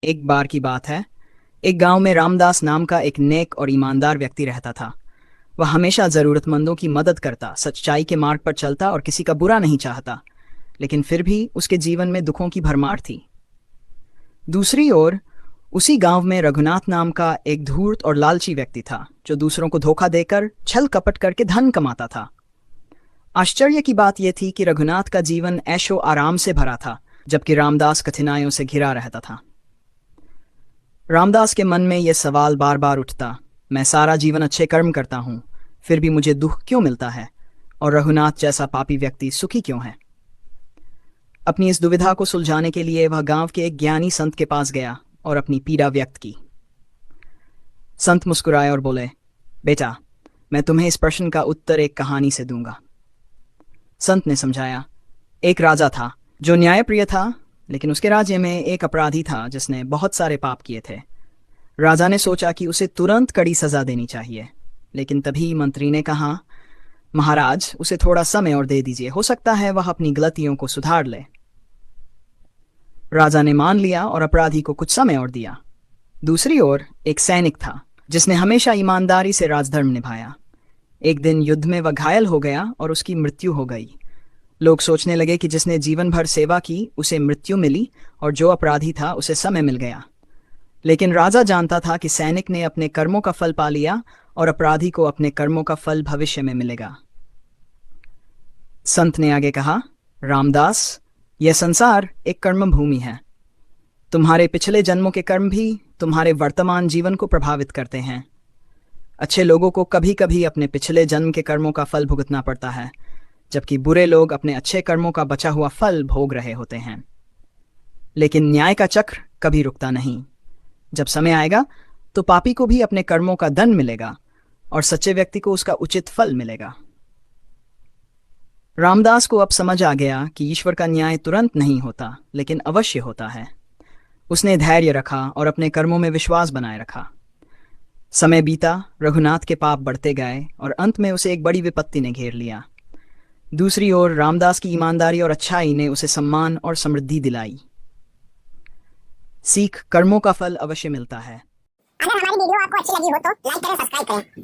एक बार की बात है। एक गांव में रामदास नाम का एक नेक और ईमानदार व्यक्ति रहता था। वह हमेशा जरूरतमंदों की मदद करता, सच्चाई के मार्ग पर चलता और किसी का बुरा नहीं चाहता। लेकिन फिर भी उसके जीवन में दुखों की भरमार थी। दूसरी ओर उसी गांव में रघुनाथ नाम का एक धूर्त और लालची व्यक्ति था, जो दूसरों को धोखा देकर, छल कपट करके धन कमाता था। आश्चर्य की बात यह थी कि रघुनाथ का जीवन ऐशो आराम से भरा था, जबकि रामदास कठिनाइयों से घिरा रहता था। रामदास के मन में यह सवाल बार बार उठता, मैं सारा जीवन अच्छे कर्म करता हूँ, फिर भी मुझे दुख क्यों मिलता है, और रघुनाथ जैसा पापी व्यक्ति सुखी क्यों है। अपनी इस दुविधा को सुलझाने के लिए वह गांव के एक ज्ञानी संत के पास गया और अपनी पीड़ा व्यक्त की। संत मुस्कुराए और बोले, बेटा, मैं तुम्हें इस प्रश्न का उत्तर एक कहानी से दूंगा। संत ने समझाया, एक राजा था जो न्यायप्रिय था, लेकिन उसके राज्य में एक अपराधी था जिसने बहुत सारे पाप किए थे। राजा ने सोचा कि उसे तुरंत कड़ी सजा देनी चाहिए, लेकिन तभी मंत्री ने कहा, महाराज, उसे थोड़ा समय और दे दीजिए, हो सकता है वह अपनी गलतियों को सुधार ले। राजा ने मान लिया और अपराधी को कुछ समय और दिया। दूसरी ओर एक सैनिक था जिसने हमेशा ईमानदारी से राजधर्म निभाया। एक दिन युद्ध में वह घायल हो गया और उसकी मृत्यु हो गई। लोग सोचने लगे कि जिसने जीवन भर सेवा की उसे मृत्यु मिली, और जो अपराधी था उसे समय मिल गया। लेकिन राजा जानता था कि सैनिक ने अपने कर्मों का फल पा लिया और अपराधी को अपने कर्मों का फल भविष्य में मिलेगा। संत ने आगे कहा, रामदास, यह संसार एक कर्म भूमि है। तुम्हारे पिछले जन्मों के कर्म भी तुम्हारे वर्तमान जीवन को प्रभावित करते हैं। अच्छे लोगों को कभी कभी अपने पिछले जन्म के कर्मों का फल भुगतना पड़ता है, जबकि बुरे लोग अपने अच्छे कर्मों का बचा हुआ फल भोग रहे होते हैं। लेकिन न्याय का चक्र कभी रुकता नहीं। जब समय आएगा तो पापी को भी अपने कर्मों का दंड मिलेगा और सच्चे व्यक्ति को उसका उचित फल मिलेगा। रामदास को अब समझ आ गया कि ईश्वर का न्याय तुरंत नहीं होता, लेकिन अवश्य होता है। उसने धैर्य रखा और अपने कर्मों में विश्वास बनाए रखा। समय बीता, रघुनाथ के पाप बढ़ते गए और अंत में उसे एक बड़ी विपत्ति ने घेर लिया। दूसरी ओर रामदास की ईमानदारी और अच्छाई ने उसे सम्मान और समृद्धि दिलाई। सीख, कर्मों का फल अवश्य मिलता है। अगर हमारी वीडियो आपको अच्छी लगी हो तो लाइक करें, सब्सक्राइब करें।